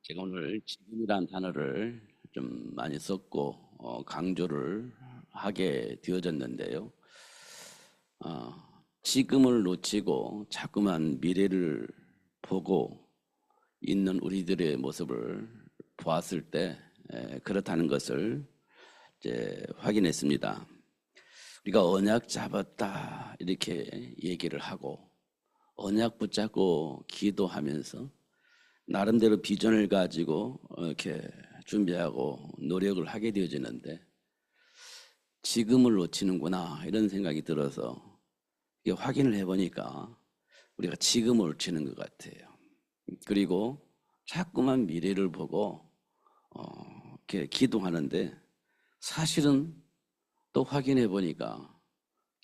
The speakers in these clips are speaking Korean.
제가 오늘 지금이라는 단어를 좀 많이 썼고 강조를 하게 되어졌는데요. 어, 지금을 놓치고 자꾸만 미래를 보고 있는 우리들의 모습을 보았을 때 그렇다는 것을 이제 확인했습니다. 우리가 언약 잡았다 이렇게 얘기를 하고 언약 붙잡고 기도하면서 나름대로 비전을 가지고 이렇게 준비하고 노력을 하게 되어지는데 지금을 놓치는구나 이런 생각이 들어서 이게 확인을 해보니까 우리가 지금을 놓치는 것 같아요. 그리고 자꾸만 미래를 보고 이렇게 기도하는데 사실은 또 확인해 보니까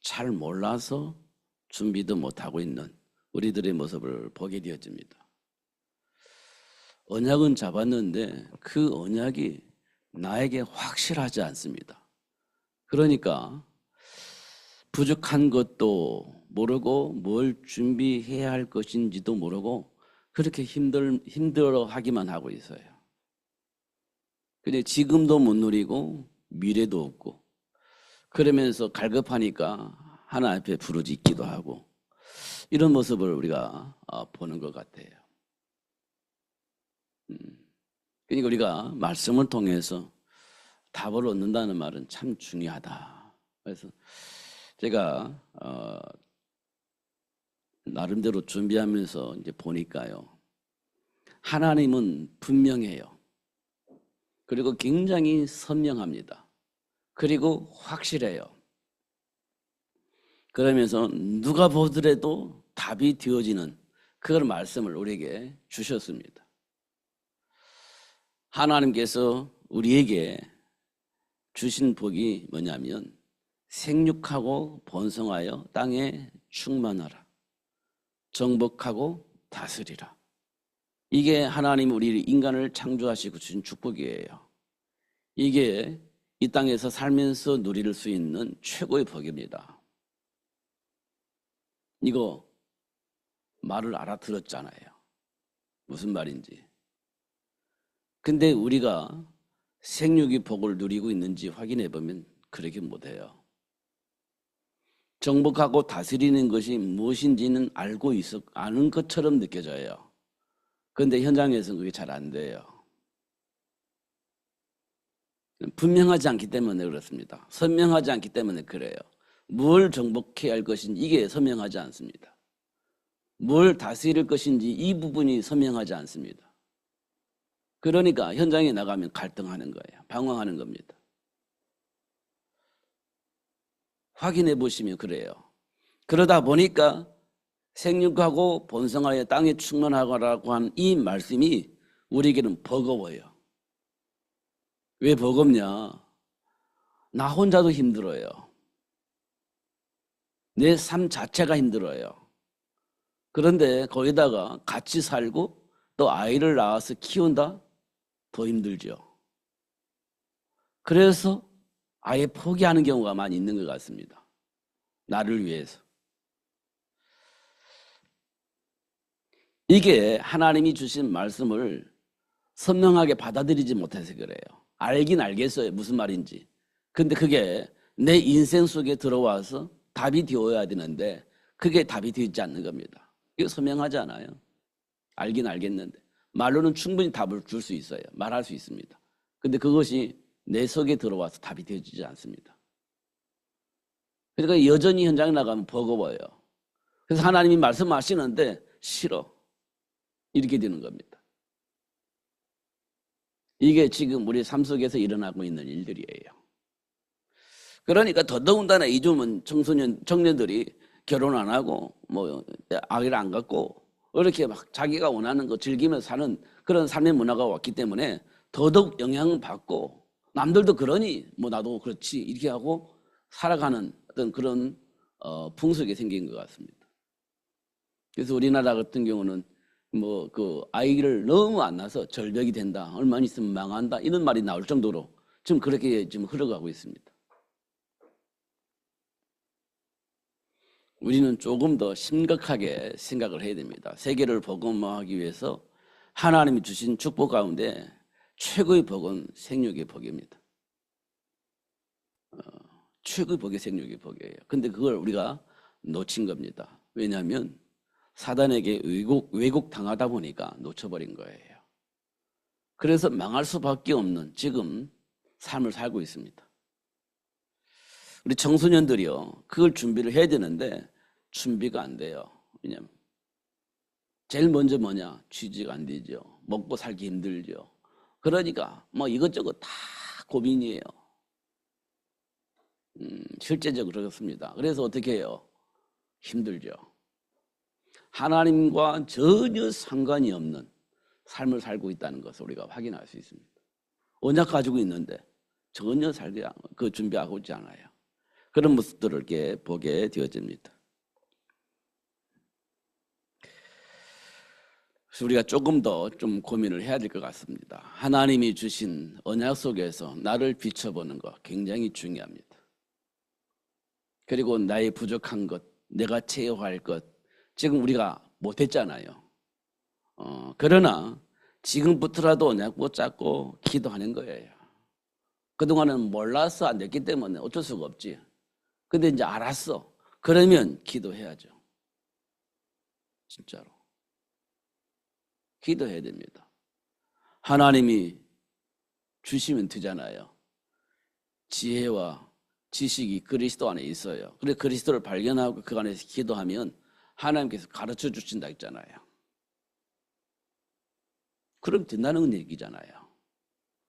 잘 몰라서 준비도 못하고 있는 우리들의 모습을 보게 되어집니다. 언약은 잡았는데 그 언약이 나에게 확실하지 않습니다. 그러니까 부족한 것도 모르고 뭘 준비해야 할 것인지도 모르고 그렇게 힘들어 하기만 하고 있어요. 근데 지금도 못 누리고 미래도 없고 그러면서 갈급하니까 하나 앞에 부르짖기도 하고 이런 모습을 우리가 보는 것 같아요. 그러니까 우리가 말씀을 통해서 답을 얻는다는 말은 참 중요하다. 그래서 제가 나름대로 준비하면서 이제 보니까요, 하나님은 분명해요. 그리고 굉장히 선명합니다. 그리고 확실해요. 그러면서 누가 보더라도 답이 되어지는 그런 말씀을 우리에게 주셨습니다. 하나님께서 우리에게 주신 복이 뭐냐면 생육하고 번성하여 땅에 충만하라. 정복하고 다스리라. 이게 하나님 우리 인간을 창조하시고 주신 축복이에요. 이게 이 땅에서 살면서 누릴 수 있는 최고의 복입니다. 이거 말을 알아들었잖아요. 무슨 말인지. 근데 우리가 생육의 복을 누리고 있는지 확인해 보면 그렇게 못해요. 정복하고 다스리는 것이 무엇인지는 알고 아는 것처럼 느껴져요. 그런데 현장에서는 그게 잘 안 돼요. 분명하지 않기 때문에 그렇습니다. 선명하지 않기 때문에 그래요. 뭘 정복해야 할 것인지 이게 선명하지 않습니다. 뭘 다스릴 것인지 이 부분이 선명하지 않습니다. 그러니까 현장에 나가면 갈등하는 거예요. 방황하는 겁니다. 확인해 보시면 그래요. 그러다 보니까 생육하고 번성하여 땅에 충만하라고 한 이 말씀이 우리에게는 버거워요. 왜 버겁냐? 나 혼자도 힘들어요. 내 삶 자체가 힘들어요. 그런데 거기다가 같이 살고 또 아이를 낳아서 키운다? 더 힘들죠. 그래서 아예 포기하는 경우가 많이 있는 것 같습니다. 나를 위해서. 이게 하나님이 주신 말씀을 선명하게 받아들이지 못해서 그래요. 알긴 알겠어요. 무슨 말인지. 근데 그게 내 인생 속에 들어와서 답이 되어야 되는데 그게 답이 되지 않는 겁니다. 이거 선명하지 않아요. 알긴 알겠는데. 말로는 충분히 답을 줄 수 있어요. 말할 수 있습니다. 근데 그것이 내 속에 들어와서 답이 되어지지 않습니다. 그러니까 여전히 현장에 나가면 버거워요. 그래서 하나님이 말씀하시는데 싫어. 이렇게 되는 겁니다. 이게 지금 우리 삶 속에서 일어나고 있는 일들이에요. 그러니까 더더군다나 요즘은 청년들이 결혼 안 하고 뭐 아기를 안 갖고 이렇게 막 자기가 원하는 거 즐기면서 사는 그런 삶의 문화가 왔기 때문에 더더욱 영향을 받고 남들도 그러니 뭐 나도 그렇지 이렇게 하고 살아가는 어떤 그런 풍속이 생긴 것 같습니다. 그래서 우리나라 같은 경우는 뭐 그 아이를 너무 안 낳아서 절벽이 된다, 얼마 있으면 망한다 이런 말이 나올 정도로 지금 그렇게 지금 흘러가고 있습니다. 우리는 조금 더 심각하게 생각을 해야 됩니다. 세계를 복음화하기 위해서 하나님이 주신 축복 가운데 최고의 복은 생육의 복입니다. 최고의 복이 생육의 복이에요. 근데 그걸 우리가 놓친 겁니다. 왜냐하면 사단에게 왜곡 당하다 보니까 놓쳐버린 거예요. 그래서 망할 수밖에 없는 지금 삶을 살고 있습니다. 우리 청소년들이요, 그걸 준비를 해야 되는데 준비가 안 돼요. 왜냐면 제일 먼저 뭐냐? 취지가 안 되죠. 먹고 살기 힘들죠. 그러니까 뭐 이것저것 다 고민이에요. 실제적으로 그렇습니다. 그래서 어떻게 해요? 힘들죠. 하나님과 전혀 상관이 없는 삶을 살고 있다는 것을 우리가 확인할 수 있습니다. 언약 가지고 있는데 전혀 그 준비하고 있지 않아요. 그런 모습들을 이렇게 보게 되어집니다. 그래서 우리가 조금 더 좀 고민을 해야 될 것 같습니다. 하나님이 주신 언약 속에서 나를 비춰보는 것 굉장히 중요합니다. 그리고 나의 부족한 것, 내가 채워할 것, 지금 우리가 못했잖아요. 그러나 지금부터라도 언약 붙잡고 기도하는 거예요. 그동안은 몰라서 안 됐기 때문에 어쩔 수가 없지. 근데 이제 알았어. 그러면 기도해야죠. 진짜로. 기도해야 됩니다. 하나님이 주시면 되잖아요. 지혜와 지식이 그리스도 안에 있어요. 그래서 그리스도를 발견하고 그 안에서 기도하면 하나님께서 가르쳐 주신다 했잖아요. 그럼 된다는 얘기잖아요.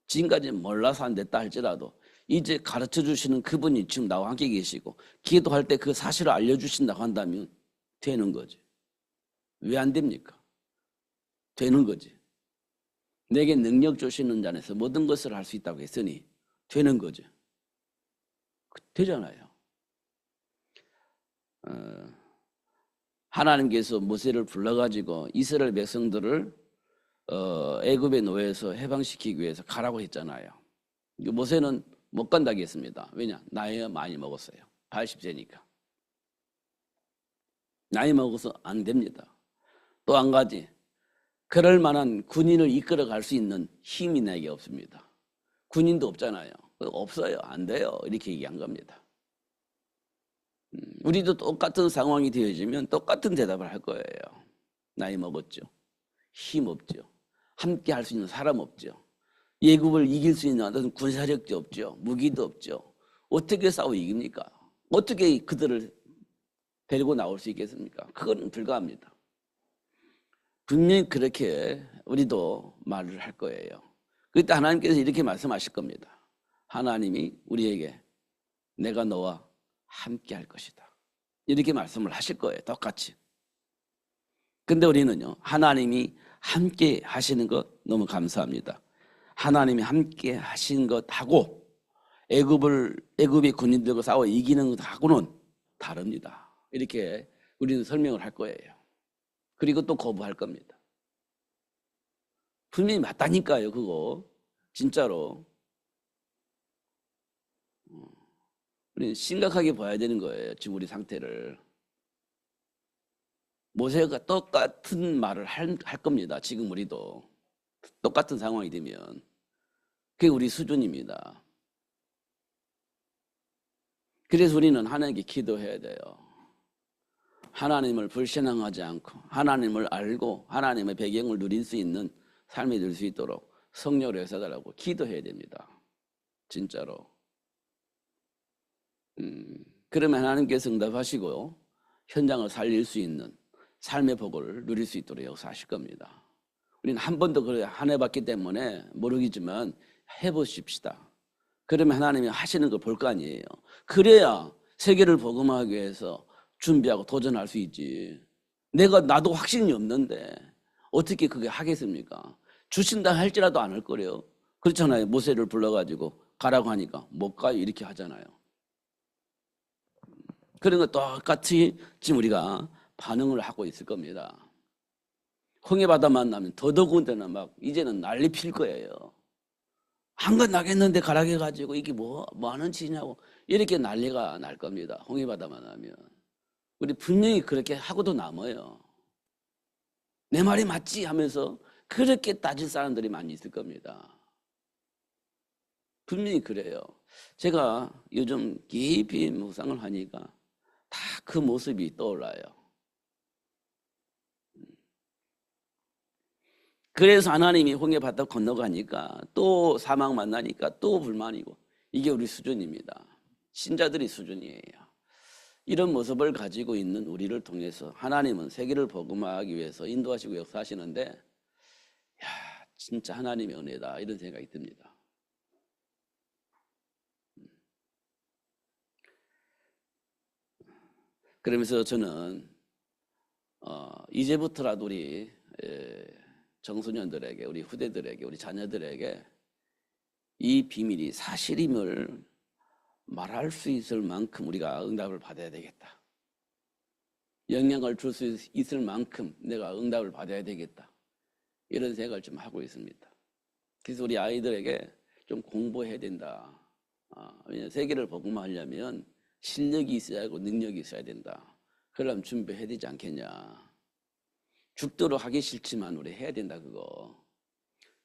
지금까지 몰라서 안 됐다 할지라도 이제 가르쳐 주시는 그분이 지금 나와 함께 계시고 기도할 때 그 사실을 알려주신다고 한다면 되는 거지. 왜 안 됩니까? 되는 거지. 내게 능력 주시는 자에서 모든 것을 할 수 있다고 했으니 되는 거죠. 되잖아요. 하나님께서 모세를 불러가지고 이스라엘 백성들을 애굽의 노예에서 해방시키기 위해서 가라고 했잖아요. 모세는 못 간다고 했습니다. 왜냐? 나이가 많이 먹었어요. 80세니까. 나이 먹어서 안 됩니다. 또 한 가지, 그럴 만한 군인을 이끌어 갈 수 있는 힘이 내게 없습니다. 군인도 없잖아요. 없어요. 안 돼요. 이렇게 얘기한 겁니다. 우리도 똑같은 상황이 되어지면 똑같은 대답을 할 거예요. 나이 먹었죠. 힘 없죠. 함께 할 수 있는 사람 없죠. 예굽을 이길 수 있는 어떤 군사력도 없죠. 무기도 없죠. 어떻게 싸워 이깁니까? 어떻게 그들을 데리고 나올 수 있겠습니까? 그건 불가합니다. 분명히 그렇게 우리도 말을 할 거예요. 그때 하나님께서 이렇게 말씀하실 겁니다. 하나님이 우리에게 내가 너와 함께 할 것이다. 이렇게 말씀을 하실 거예요. 똑같이. 근데 우리는요, 하나님이 함께 하시는 것 너무 감사합니다. 하나님이 함께 하신 것하고 애굽의 군인들과 싸워 이기는 것하고는 다릅니다. 이렇게 우리는 설명을 할 거예요. 그리고 또 거부할 겁니다. 분명히 맞다니까요, 그거. 진짜로. 우리는 심각하게 봐야 되는 거예요, 지금 우리 상태를. 모세가 똑같은 말을 할 겁니다. 지금 우리도. 똑같은 상황이 되면. 그게 우리 수준입니다. 그래서 우리는 하나님께 기도해야 돼요. 하나님을 불신앙하지 않고 하나님을 알고 하나님의 배경을 누릴 수 있는 삶이 될 수 있도록 성령을 역사달라고 기도해야 됩니다. 진짜로. 그러면 하나님께서 응답하시고 현장을 살릴 수 있는 삶의 복을 누릴 수 있도록 역사하실 겁니다. 우리는 한 번도 그래 안 해봤기 때문에 모르겠지만 해보십시다. 그러면 하나님이 하시는 걸 볼 거 아니에요. 그래야 세계를 복음하기 위해서 준비하고 도전할 수 있지. 나도 확신이 없는데 어떻게 그게 하겠습니까? 주신다 할지라도 안 할 거래요. 그렇잖아요. 모세를 불러가지고 가라고 하니까 못 가요. 이렇게 하잖아요. 그런 거 똑같이 지금 우리가 반응을 하고 있을 겁니다. 홍해 바다 만나면 더더군다나 막 이제는 난리 필 거예요. 한건 나겠는데 가라게 가지고 이게 뭐 하는 짓이냐고 이렇게 난리가 날 겁니다. 홍해 바다 만나면. 우리 분명히 그렇게 하고도 남아요. 내 말이 맞지 하면서 그렇게 따질 사람들이 많이 있을 겁니다. 분명히 그래요. 제가 요즘 깊이 묵상을 하니까 다 그 모습이 떠올라요. 그래서 하나님이 홍해 바다 건너가니까 또 사막 만나니까 또 불만이고, 이게 우리 수준입니다. 신자들의 수준이에요. 이런 모습을 가지고 있는 우리를 통해서 하나님은 세계를 복음화하기 위해서 인도하시고 역사하시는데, 야, 진짜 하나님의 은혜다, 이런 생각이 듭니다. 그러면서 저는 이제부터라도 우리 청소년들에게, 우리 후대들에게, 우리 자녀들에게 이 비밀이 사실임을 말할 수 있을 만큼 우리가 응답을 받아야 되겠다. 영향을 줄 수 있을 만큼 내가 응답을 받아야 되겠다. 이런 생각을 좀 하고 있습니다. 그래서 우리 아이들에게 좀 공부해야 된다. 왜냐하면 세계를 복음화하려면 실력이 있어야 하고 능력이 있어야 된다. 그러려면 준비해야 되지 않겠냐. 죽도록 하기 싫지만 우리 해야 된다, 그거.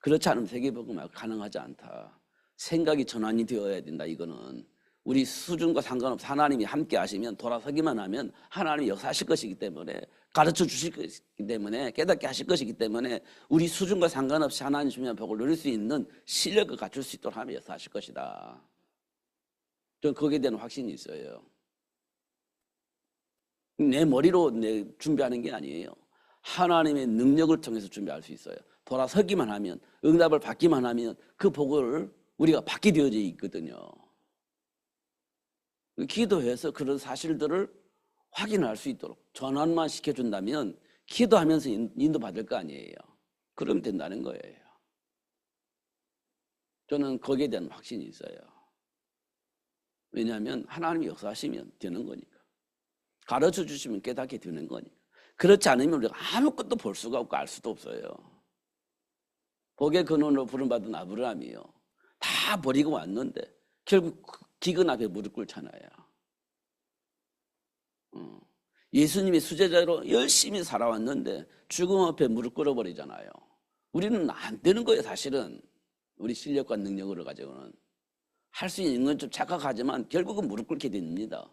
그렇지 않으면 세계 복음화가 가능하지 않다. 생각이 전환이 되어야 된다, 이거는. 우리 수준과 상관없이 하나님이 함께 하시면, 돌아서기만 하면 하나님이 역사하실 것이기 때문에, 가르쳐 주실 것이기 때문에, 깨닫게 하실 것이기 때문에 우리 수준과 상관없이 하나님 주면 복을 누릴 수 있는 실력을 갖출 수 있도록 하나님이 역사하실 것이다. 저는 거기에 대한 확신이 있어요. 내 머리로 준비하는 게 아니에요. 하나님의 능력을 통해서 준비할 수 있어요. 돌아서기만 하면, 응답을 받기만 하면 그 복을 우리가 받게 되어져 있거든요. 기도해서 그런 사실들을 확인할 수 있도록 전환만 시켜준다면 기도하면서 인도받을 거 아니에요. 그러면 된다는 거예요. 저는 거기에 대한 확신이 있어요. 왜냐하면 하나님이 역사하시면 되는 거니까. 가르쳐 주시면 깨닫게 되는 거니까. 그렇지 않으면 우리가 아무것도 볼 수가 없고 알 수도 없어요. 복의 근원으로 부름받은 아브라함이요, 다 버리고 왔는데 결국 기근 앞에 무릎 꿇잖아요. 예수님의 수제자로 열심히 살아왔는데 죽음 앞에 무릎 꿇어버리잖아요. 우리는 안 되는 거예요, 사실은. 우리 실력과 능력을 가지고는. 할 수 있는 건 좀 착각하지만 결국은 무릎 꿇게 됩니다.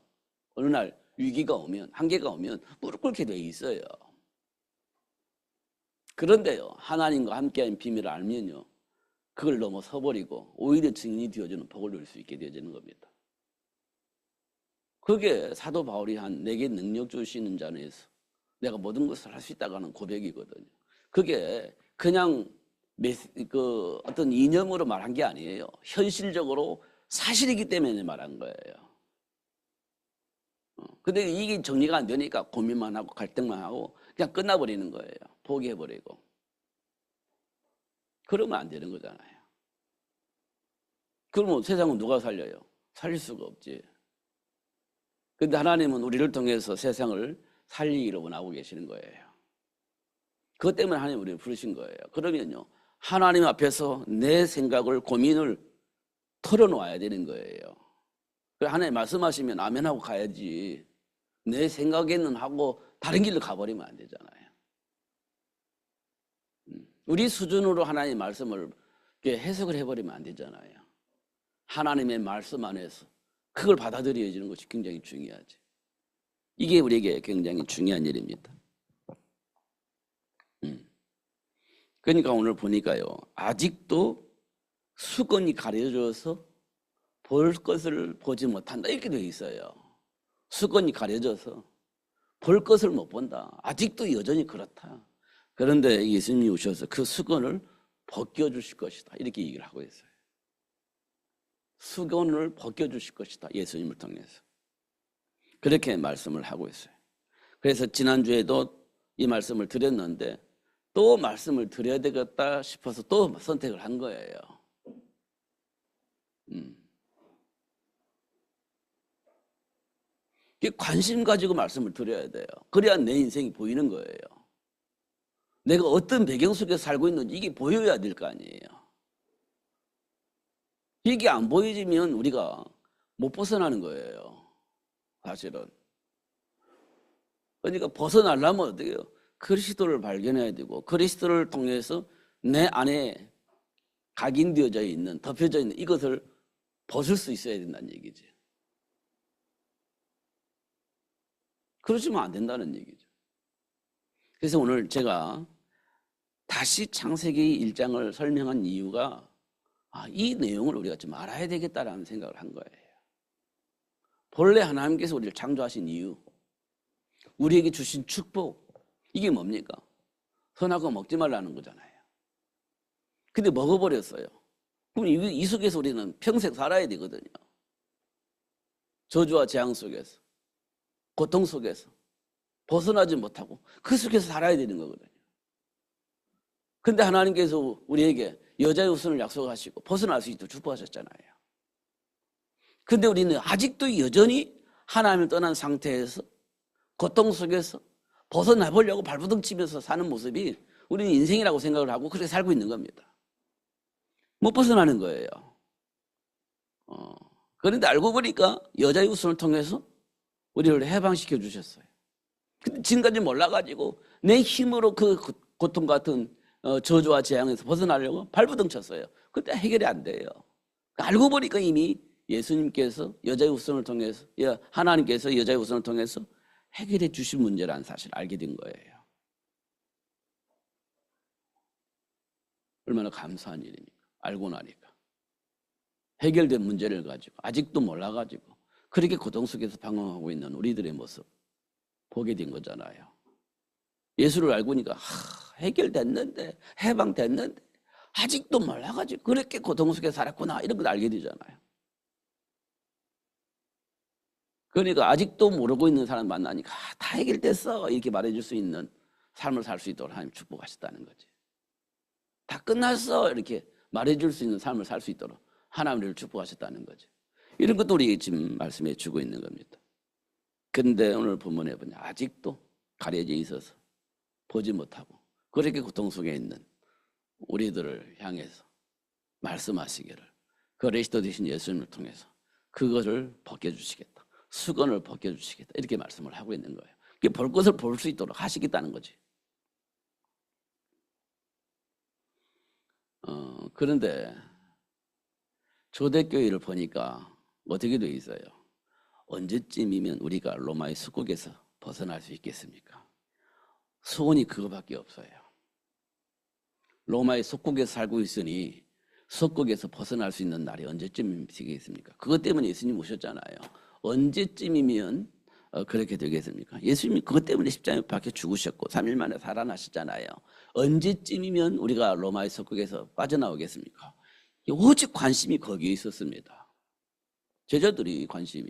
어느 날 위기가 오면, 한계가 오면 무릎 꿇게 돼 있어요. 그런데요, 하나님과 함께한 비밀을 알면요, 그걸 넘어서버리고 오히려 증인이 되어주는 복을 누릴 수 있게 되어지는 겁니다. 그게 사도 바울이 한 내게 능력 주시는 자 안에서 내가 모든 것을 할 수 있다고 하는 고백이거든요. 그게 그냥 어떤 이념으로 말한 게 아니에요. 현실적으로 사실이기 때문에 말한 거예요. 근데 이게 정리가 안 되니까 고민만 하고 갈등만 하고 그냥 끝나버리는 거예요. 포기해버리고. 그러면 안 되는 거잖아요. 그러면 세상은 누가 살려요? 살릴 수가 없지. 근데 하나님은 우리를 통해서 세상을 살리기를 원하고 계시는 거예요. 그것 때문에 하나님 우리를 부르신 거예요. 그러면요, 하나님 앞에서 내 생각을, 고민을 털어놓아야 되는 거예요. 하나님 말씀하시면 아멘하고 가야지, 내 생각에는 하고 다른 길로 가버리면 안 되잖아요. 우리 수준으로 하나님의 말씀을 해석을 해버리면 안 되잖아요. 하나님의 말씀 안에서 그걸 받아들여지는 것이 굉장히 중요하지. 이게 우리에게 굉장히 중요한 일입니다. 그러니까 오늘 보니까요, 아직도 수건이 가려져서 볼 것을 보지 못한다, 이렇게 되어 있어요. 수건이 가려져서 볼 것을 못 본다. 아직도 여전히 그렇다. 그런데 예수님이 오셔서 그 수건을 벗겨주실 것이다, 이렇게 얘기를 하고 있어요. 수건을 벗겨주실 것이다, 예수님을 통해서. 그렇게 말씀을 하고 있어요. 그래서 지난주에도 이 말씀을 드렸는데 또 말씀을 드려야 되겠다 싶어서 또 선택을 한 거예요. 관심 가지고 말씀을 드려야 돼요. 그래야 내 인생이 보이는 거예요. 내가 어떤 배경 속에서 살고 있는지 이게 보여야 될 거 아니에요. 이게 안 보여지면 우리가 못 벗어나는 거예요, 사실은. 그러니까 벗어나려면 어떻게 해요? 그리스도를 발견해야 되고, 그리스도를 통해서 내 안에 각인되어져 있는, 덮여져 있는 이것을 벗을 수 있어야 된다는 얘기죠. 그러시면 안 된다는 얘기죠. 그래서 오늘 제가 다시 창세기 1장을 설명한 이유가 이 내용을 우리가 좀 알아야 되겠다라는 생각을 한 거예요. 본래 하나님께서 우리를 창조하신 이유, 우리에게 주신 축복, 이게 뭡니까? 선악과 거 먹지 말라는 거잖아요. 근데 먹어버렸어요. 그럼 이 속에서 우리는 평생 살아야 되거든요. 저주와 재앙 속에서, 고통 속에서 벗어나지 못하고 그 속에서 살아야 되는 거거든요. 근데 하나님께서 우리에게 여자의 후손을 약속하시고 벗어날 수 있도록 축복하셨잖아요. 근데 우리는 아직도 여전히 하나님을 떠난 상태에서 고통 속에서 벗어나보려고 발버둥 치면서 사는 모습이 우리는 인생이라고 생각을 하고 그렇게 살고 있는 겁니다. 못 벗어나는 거예요. 그런데 알고 보니까 여자의 후손을 통해서 우리를 해방시켜 주셨어요. 근데 지금까지 몰라가지고 내 힘으로 그 고통 같은 저주와 재앙에서 벗어나려고 발버둥 쳤어요. 그때 해결이 안 돼요. 알고 보니까 이미 예수님께서 여자의 후손을 통해서, 하나님께서 여자의 후손을 통해서 해결해 주신 문제라는 사실을 알게 된 거예요. 얼마나 감사한 일입니까? 알고 나니까. 해결된 문제를 가지고 아직도 몰라가지고 그렇게 고통 속에서 방황하고 있는 우리들의 모습 보게 된 거잖아요. 예수를 알고 보니까 해결됐는데, 해방됐는데 아직도 몰라가지고 그렇게 고통 속에 살았구나, 이런 걸 알게 되잖아요. 그러니까 아직도 모르고 있는 사람 만나니까 다 해결됐어 이렇게 말해줄 수 있는 삶을 살 수 있도록 하나님 축복하셨다는 거지. 다 끝났어 이렇게 말해줄 수 있는 삶을 살 수 있도록 하나님 우리를 축복하셨다는 거지. 이런 것도 우리 지금 말씀해 주고 있는 겁니다. 근데 오늘 본문에 보니 아직도 가려져 있어서 보지 못하고 그렇게 고통 속에 있는 우리들을 향해서 말씀하시기를 그리스도 되신 예수님을 통해서 그것을 벗겨주시겠다, 수건을 벗겨주시겠다, 이렇게 말씀을 하고 있는 거예요. 볼 것을 볼 수 있도록 하시겠다는 거지. 그런데 초대교회를 보니까 어떻게 되어 있어요? 언제쯤이면 우리가 로마의 속국에서 벗어날 수 있겠습니까? 소원이 그거밖에 없어요. 로마의 속국에서 살고 있으니 속국에서 벗어날 수 있는 날이 언제쯤이겠습니까? 그것 때문에 예수님 오셨잖아요. 언제쯤이면 그렇게 되겠습니까? 예수님이 그것 때문에 십자가에 박혀 죽으셨고 3일 만에 살아나셨잖아요. 언제쯤이면 우리가 로마의 속국에서 빠져나오겠습니까? 오직 관심이 거기에 있었습니다. 제자들이 관심이.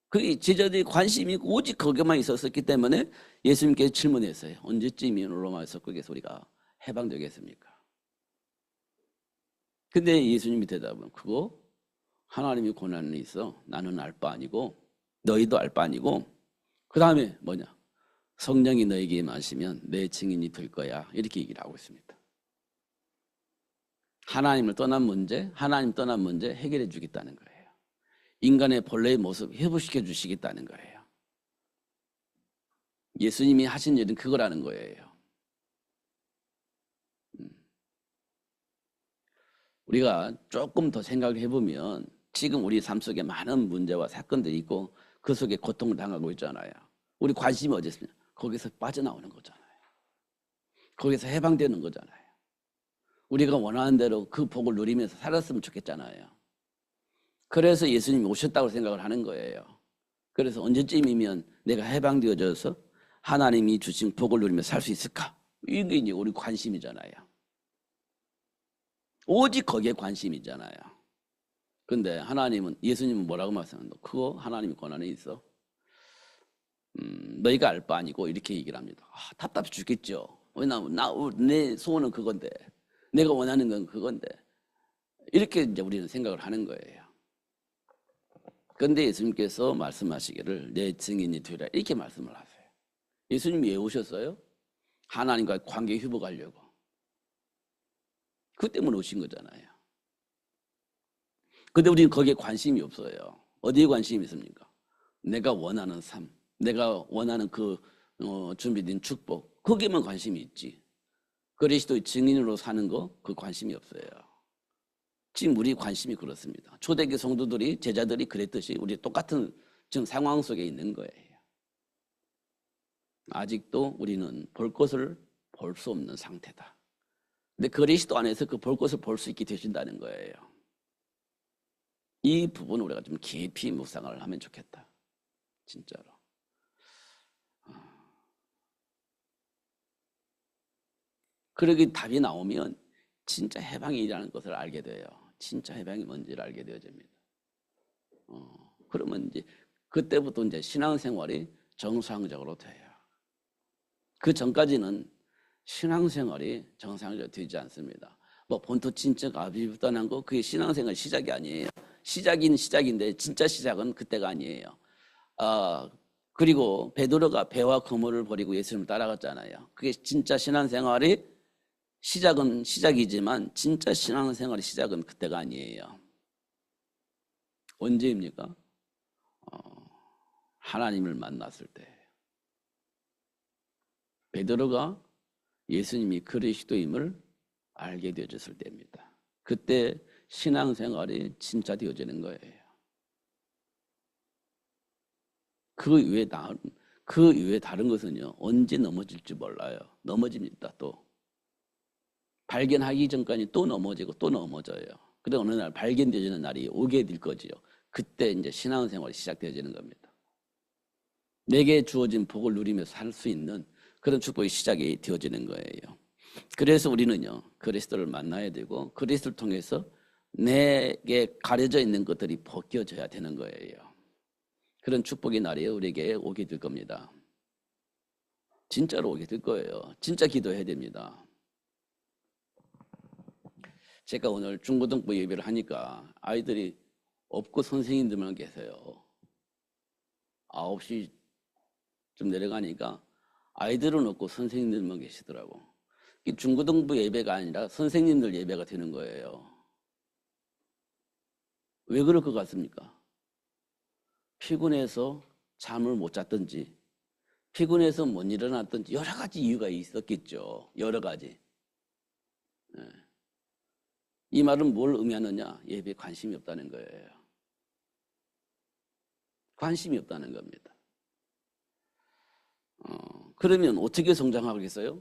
그 제자들이 관심이 오직 거기만 있었기 때문에 예수님께서 질문했어요. 언제쯤이면 로마의 속국에서 우리가 해방되겠습니까? 근데 예수님이 대답은 그거 하나님이 고난이 있어. 나는 알 바 아니고 너희도 알 바 아니고 그 다음에 뭐냐? 성령이 너에게 임하시면 내 증인이 될 거야. 이렇게 얘기를 하고 있습니다. 하나님 떠난 문제 해결해 주겠다는 거예요. 인간의 본래의 모습 회복시켜 주시겠다는 거예요. 예수님이 하신 일은 그거라는 거예요. 우리가 조금 더 생각을 해보면 지금 우리 삶 속에 많은 문제와 사건들이 있고 그 속에 고통을 당하고 있잖아요. 우리 관심이 어디 있습니까? 거기서 빠져나오는 거잖아요. 거기서 해방되는 거잖아요. 우리가 원하는 대로 그 복을 누리면서 살았으면 좋겠잖아요. 그래서 예수님이 오셨다고 생각을 하는 거예요. 그래서 언제쯤이면 내가 해방되어져서 하나님이 주신 복을 누리며 살 수 있을까? 이게 이제 우리 관심이잖아요. 오직 거기에 관심이잖아요. 근데 하나님은, 예수님은 뭐라고 말씀합니까? 그거 하나님이 권한에 있어. 너희가 알 바 아니고 이렇게 얘기를 합니다. 답답해 죽겠죠. 내 소원은 그건데, 내가 원하는 건 그건데, 이렇게 이제 우리는 생각을 하는 거예요. 그런데 예수님께서 말씀하시기를 내 증인이 되라 이렇게 말씀을 하세요. 예수님이 왜 오셨어요? 하나님과 관계 회복하려고. 그 때문에 오신 거잖아요. 근데 우리는 거기에 관심이 없어요. 어디에 관심이 있습니까? 내가 원하는 삶, 내가 원하는 그 준비된 축복, 거기에만 관심이 있지. 그리스도의 증인으로 사는 거 그 관심이 없어요. 지금 우리 관심이 그렇습니다. 초대교회 성도들이 제자들이 그랬듯이 우리 똑같은 지금 상황 속에 있는 거예요. 아직도 우리는 볼 것을 볼 수 없는 상태다. 근데 그리스도 안에서 그 볼 것을 볼 수 있게 되신다는 거예요. 이 부분을 우리가 좀 깊이 묵상을 하면 좋겠다. 진짜로. 그러기 답이 나오면 진짜 해방이라는 것을 알게 돼요. 진짜 해방이 뭔지를 알게 되어집니다. 그러면 이제 그때부터 이제 신앙생활이 정상적으로 돼요. 그 전까지는 신앙생활이 정상적으로 되지 않습니다. 뭐 본토 친척 아비부단한 거 그게 신앙생활 시작이 아니에요. 시작인 시작인데 진짜 시작은 그때가 아니에요. 그리고 베드로가 배와 그물을 버리고 예수님을 따라갔잖아요. 그게 진짜 신앙생활이 시작은 시작이지만 진짜 신앙생활의 시작은 그때가 아니에요. 언제입니까? 하나님을 만났을 때. 베드로가 예수님이 그리스도임을 알게 되어졌을 때입니다. 그때 신앙생활이 진짜 되어지는 거예요. 그 이외에 다른 것은요, 언제 넘어질지 몰라요. 넘어집니다, 또. 발견하기 전까지 또 넘어지고 또 넘어져요. 그래 어느 날 발견되어지는 날이 오게 될 거지요. 그때 이제 신앙생활이 시작되어지는 겁니다. 내게 주어진 복을 누리며 살 수 있는 그런 축복이 시작이 되어지는 거예요. 그래서 우리는요, 그리스도를 만나야 되고 그리스도를 통해서 내게 가려져 있는 것들이 벗겨져야 되는 거예요. 그런 축복의 날이 우리에게 오게 될 겁니다. 진짜로 오게 될 거예요. 진짜 기도해야 됩니다. 제가 오늘 중고등부 예배를 하니까 아이들이 없고 선생님들만 계세요. 9시쯤 내려가니까 아이들은 없고 선생님들만 계시더라고. 중고등부 예배가 아니라 선생님들 예배가 되는 거예요. 왜 그럴 것 같습니까? 피곤해서 잠을 못 잤든지 피곤해서 못 일어났든지 여러 가지 이유가 있었겠죠. 여러 가지. 네. 이 말은 뭘 의미하느냐? 예배에 관심이 없다는 거예요. 관심이 없다는 겁니다. 그러면 어떻게 성장하겠어요?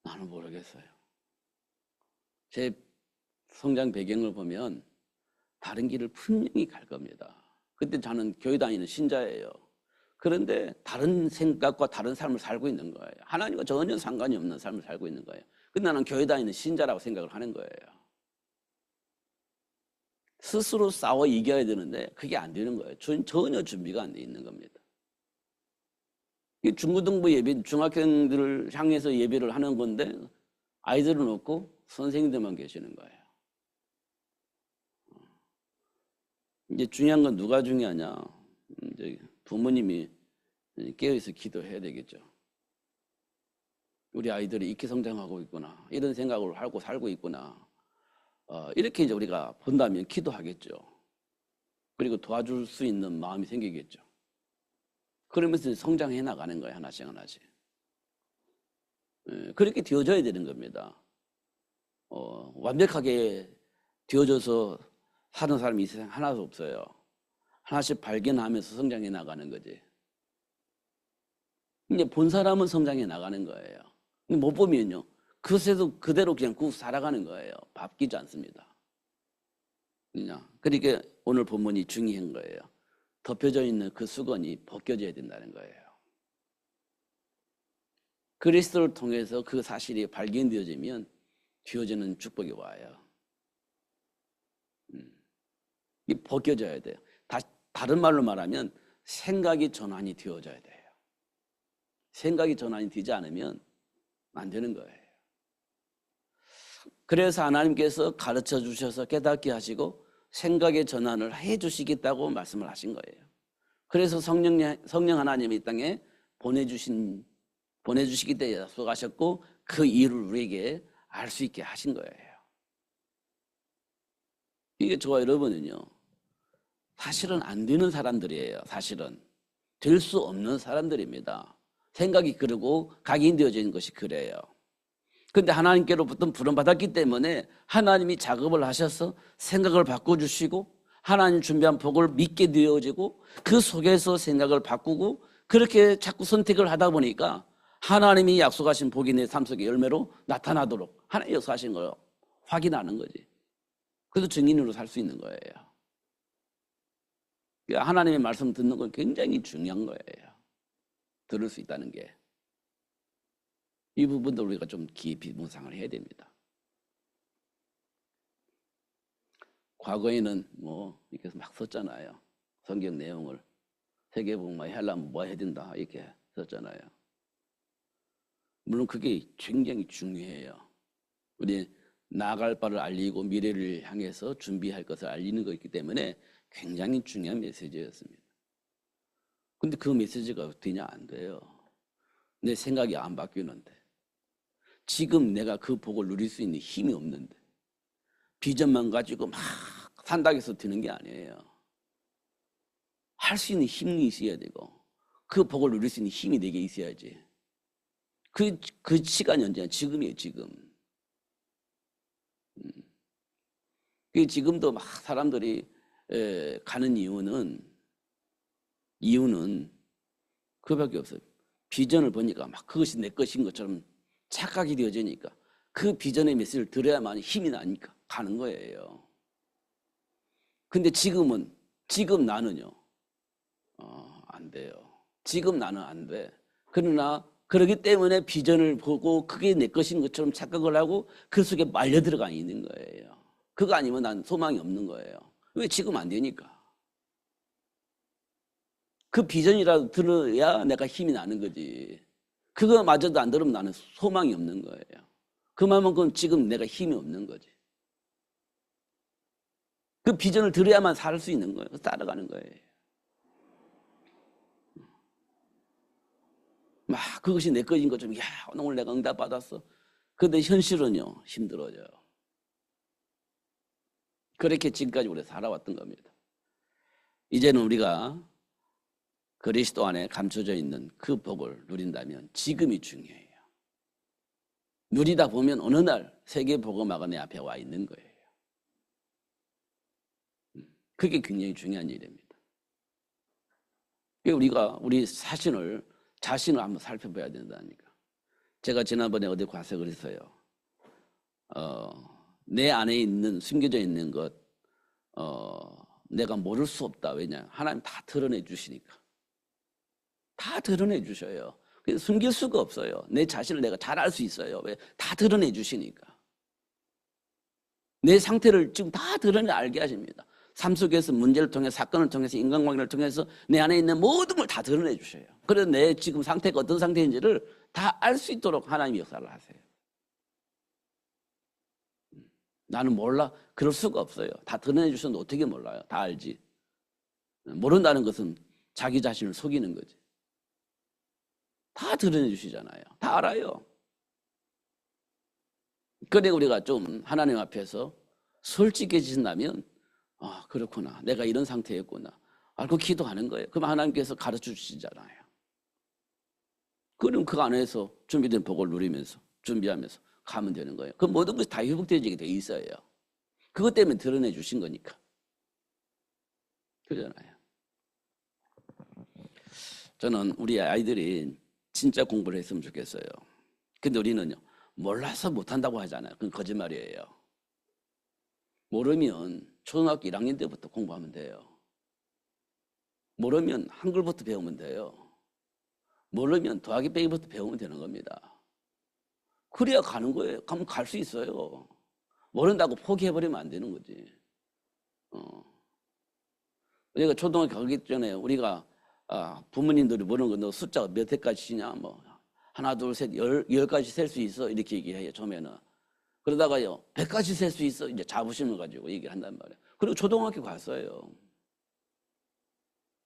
나는 모르겠어요. 제 성장 배경을 보면 다른 길을 분명히 갈 겁니다. 그때 저는 교회 다니는 신자예요. 그런데 다른 생각과 다른 삶을 살고 있는 거예요. 하나님과 전혀 상관이 없는 삶을 살고 있는 거예요. 근데 나는 교회 다니는 신자라고 생각을 하는 거예요. 스스로 싸워 이겨야 되는데 그게 안 되는 거예요. 전혀 준비가 안 돼 있는 겁니다. 중고등부 예배, 중학생들을 향해서 예배를 하는 건데 아이들은 없고 선생님들만 계시는 거예요. 이제 중요한 건 누가 중요하냐? 이제 부모님이 깨어있어 기도해야 되겠죠. 우리 아이들이 이렇게 성장하고 있구나. 이런 생각을 하고 살고 있구나. 이렇게 이제 우리가 본다면 기도하겠죠. 그리고 도와줄 수 있는 마음이 생기겠죠. 그러면서 성장해 나가는 거예요. 하나씩 하나씩. 그렇게 되어져야 되는 겁니다. 완벽하게 되어져서 사는 사람이 이 세상 하나도 없어요. 하나씩 발견하면서 성장해 나가는 거지. 이제 본 사람은 성장해 나가는 거예요. 못 보면요. 그대로 그냥 꾹 살아가는 거예요. 바뀌지 않습니다. 그러니까 오늘 본문이 중요한 거예요. 덮여져 있는 그 수건이 벗겨져야 된다는 거예요. 그리스도를 통해서 그 사실이 발견되어지면 뒤어지는 축복이 와요. 이 벗겨져야 돼요. 다른 말로 말하면 생각이 전환이 되어져야 돼요. 생각이 전환이 되지 않으면 안 되는 거예요. 그래서 하나님께서 가르쳐 주셔서 깨닫게 하시고 생각의 전환을 해 주시겠다고 말씀을 하신 거예요. 그래서 성령 하나님이 이 땅에 보내주시기 때문에 약속하셨고 그 이유를 우리에게 알 수 있게 하신 거예요. 이게 저와 여러분은요, 사실은 안 되는 사람들이에요. 사실은 될 수 없는 사람들입니다. 생각이 그러고 각인되어지는 것이 그래요. 근데 하나님께로부터 부름받았기 때문에 하나님이 작업을 하셔서 생각을 바꿔주시고 하나님 준비한 복을 믿게 되어지고 그 속에서 생각을 바꾸고 그렇게 자꾸 선택을 하다 보니까 하나님이 약속하신 복이 내 삶 속에 열매로 나타나도록 하나님이 약속하신 걸 확인하는 거지. 그래서 증인으로 살 수 있는 거예요. 하나님의 말씀 듣는 건 굉장히 중요한 거예요. 들을 수 있다는 게. 이 부분도 우리가 좀 깊이 묵상을 해야 됩니다. 과거에는 이렇게 막 썼잖아요. 성경 내용을 세계복음화 하려면 뭐 해야 된다 이렇게 썼잖아요. 물론 그게 굉장히 중요해요. 우리 나아갈 바를 알리고 미래를 향해서 준비할 것을 알리는 것이기 때문에 굉장히 중요한 메시지였습니다. 근데 그 메시지가 되냐 안 돼요. 내 생각이 안 바뀌는데 지금 내가 그 복을 누릴 수 있는 힘이 없는데 비전만 가지고 막 산다고 해서 되는 게 아니에요. 할 수 있는 힘이 있어야 되고 그 복을 누릴 수 있는 힘이 내게 있어야지. 그 시간이 언제냐? 지금이에요, 지금. 지금도 막 사람들이 가는 이유는 그밖에 없어요. 비전을 보니까 막 그것이 내 것인 것처럼 착각이 되어지니까 그 비전의 메시지를 들어야만 힘이 나니까 가는 거예요. 근데 지금 나는요, 안 돼요. 지금 나는 안 돼. 그러나 그러기 때문에 비전을 보고 그게 내 것인 것처럼 착각을 하고 그 속에 말려 들어가 있는 거예요. 그거 아니면 난 소망이 없는 거예요. 왜 지금 안 되니까. 그 비전이라도 들어야 내가 힘이 나는 거지. 그거마저도 안 들으면 나는 소망이 없는 거예요. 그만큼 지금 내가 힘이 없는 거지. 그 비전을 들어야만 살 수 있는 거예요. 따라가는 거예요. 막 그것이 내 것인 것처럼 야 오늘 내가 응답 받았어. 근데 현실은요 힘들어져요. 그렇게 지금까지 우리가 살아왔던 겁니다. 이제는 우리가 그리스도 안에 감춰져 있는 그 복을 누린다면 지금이 중요해요. 누리다 보면 어느 날 세계 복음화가 내 앞에 와 있는 거예요. 그게 굉장히 중요한 일입니다. 우리가 우리 자신을 한번 살펴봐야 된다니까. 제가 지난번에 어디 가서 그랬어요. 내 안에 있는 숨겨져 있는 것 내가 모를 수 없다. 왜냐? 하나님 다 드러내 주시니까. 다 드러내 주셔요. 숨길 수가 없어요. 내 자신을 내가 잘 알 수 있어요. 왜? 다 드러내 주시니까. 내 상태를 지금 다 드러내 알게 하십니다. 삶 속에서 문제를 통해서 사건을 통해서 인간관계를 통해서 내 안에 있는 모든 걸 다 드러내 주셔요. 그래서 내 지금 상태가 어떤 상태인지를 다 알 수 있도록 하나님이 역사를 하세요. 나는 몰라. 그럴 수가 없어요. 다 드러내 주셨는데 어떻게 몰라요? 다 알지. 모른다는 것은 자기 자신을 속이는 거지. 다 드러내 주시잖아요. 다 알아요. 그래 우리가 좀 하나님 앞에서 솔직해진다면 그렇구나. 내가 이런 상태였구나. 알고 기도하는 거예요. 그럼 하나님께서 가르쳐 주시잖아요. 그럼 그 안에서 준비된 복을 누리면서 준비하면서 가면 되는 거예요. 그 모든 것이 다 회복되어지게 돼 있어요. 그것 때문에 드러내 주신 거니까. 그러잖아요. 저는 우리 아이들이 진짜 공부를 했으면 좋겠어요. 근데 우리는요, 몰라서 못한다고 하잖아요. 그건 거짓말이에요. 모르면 초등학교 1학년 때부터 공부하면 돼요. 모르면 한글부터 배우면 돼요. 모르면 더하기 빼기부터 배우면 되는 겁니다. 그래야 가는 거예요. 가면 갈 수 있어요. 모른다고 포기해버리면 안 되는 거지. 우리가 초등학교 가기 전에 우리가 부모님들이 모르는 거 너 숫자가 몇 회까지 치냐 뭐 하나 둘 셋 열까지 셀 수 있어 이렇게 얘기해요. 처음에는. 그러다가요 100까지 셀 수 있어 이제 자부심을 가지고 얘기를 한단 말이에요. 그리고 초등학교 갔어요.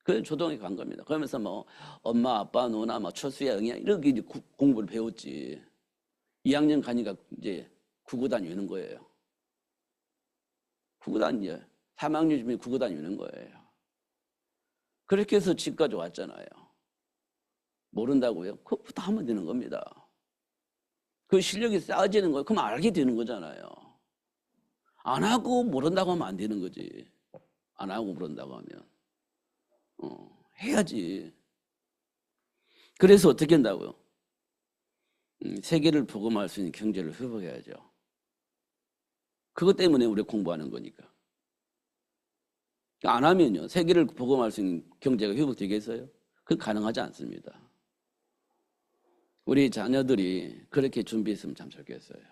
그래서 초등학교 간 겁니다. 그러면서 뭐 엄마 아빠 누나 뭐 철수야 응이야 이렇게 이제 공부를 배웠지. 2학년 가니까 이제 구구단 외는 거예요. 구구단 이제 3학년쯤에 구구단 외는 거예요. 그렇게 해서 집까지 왔잖아요. 모른다고요? 그것부터 하면 되는 겁니다. 그 실력이 쌓아지는 거예요. 그럼 알게 되는 거잖아요. 안 하고 모른다고 하면 안 되는 거지. 안 하고 모른다고 하면. 해야지. 그래서 어떻게 한다고요? 세계를 복음할 수 있는 경제를 회복해야죠. 그것 때문에 우리가 공부하는 거니까. 안 하면요, 세계를 복음할 수 있는 경제가 회복되겠어요? 그건 가능하지 않습니다. 우리 자녀들이 그렇게 준비했으면 참 좋겠어요.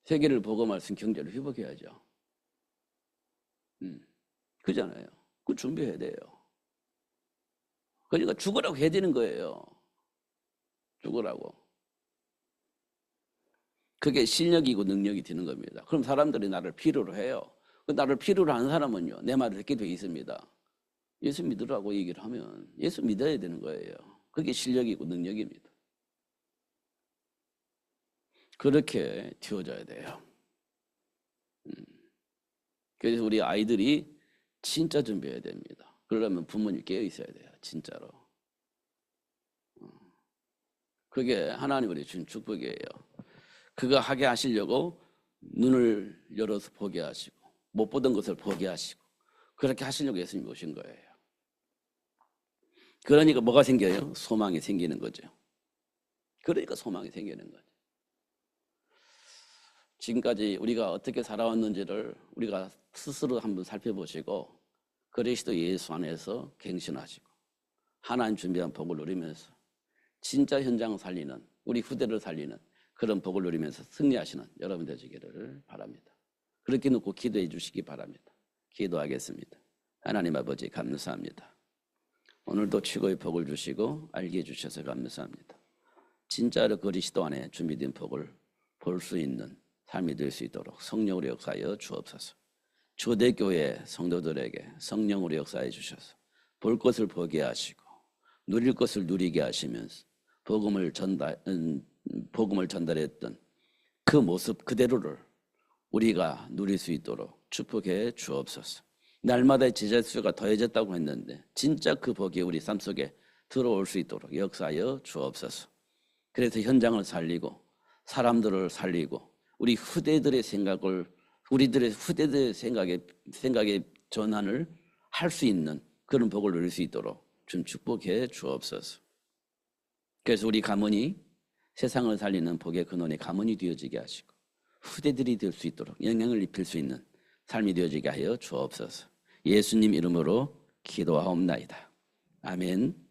세계를 복음할 수 있는 경제를 회복해야죠. 그잖아요. 그 준비해야 돼요. 그러니까 죽으라고 해야 되는 거예요. 죽으라고. 그게 실력이고 능력이 되는 겁니다. 그럼 사람들이 나를 필요로 해요. 나를 필요로 하는 사람은요, 내 말을 듣게 돼 있습니다. 예수 믿으라고 얘기를 하면 예수 믿어야 되는 거예요. 그게 실력이고 능력입니다. 그렇게 튀어져야 돼요. 그래서 우리 아이들이 진짜 준비해야 됩니다. 그러려면 부모님 깨어 있어야 돼요. 진짜로. 그게 하나님 우리 주신 축복이에요. 그거 하게 하시려고 눈을 열어서 보게 하시고 못 보던 것을 보게 하시고 그렇게 하시려고 예수님이 오신 거예요. 그러니까 뭐가 생겨요? 소망이 생기는 거죠. 그러니까 소망이 생기는 거죠. 지금까지 우리가 어떻게 살아왔는지를 우리가 스스로 한번 살펴보시고 그리스도 예수 안에서 갱신하시고 하나님 준비한 복을 누리면서 진짜 현장을 살리는 우리 후대를 살리는 그런 복을 누리면서 승리하시는 여러분 되시기를 바랍니다. 그렇게 놓고 기도해 주시기 바랍니다. 기도하겠습니다. 하나님 아버지 감사합니다. 오늘도 최고의 복을 주시고 알게 해주셔서 감사합니다. 진짜로 그리스도 안에 준비된 복을 볼 수 있는 삶이 될 수 있도록 성령으로 역사하여 주옵소서. 초대교회 성도들에게 성령으로 역사해 주셔서 볼 것을 보게 하시고 누릴 것을 누리게 하시면서 복음을 전달했던 그 모습 그대로를 우리가 누릴 수 있도록 축복해 주옵소서. 날마다 제자 수가 더해졌다고 했는데 진짜 그 복이 우리 삶 속에 들어올 수 있도록 역사하여 주옵소서. 그래서 현장을 살리고 사람들을 살리고 우리 후대들의 생각을 우리들의 후대들의 생각의 전환을 할 수 있는 그런 복을 누릴 수 있도록 좀 축복해 주옵소서. 그래서 우리 가문이 세상을 살리는 복의 근원의 가문이 되어지게 하시고 후대들이 될 수 있도록 영향을 입힐 수 있는 삶이 되어지게 하여 주옵소서. 예수님 이름으로 기도하옵나이다. 아멘.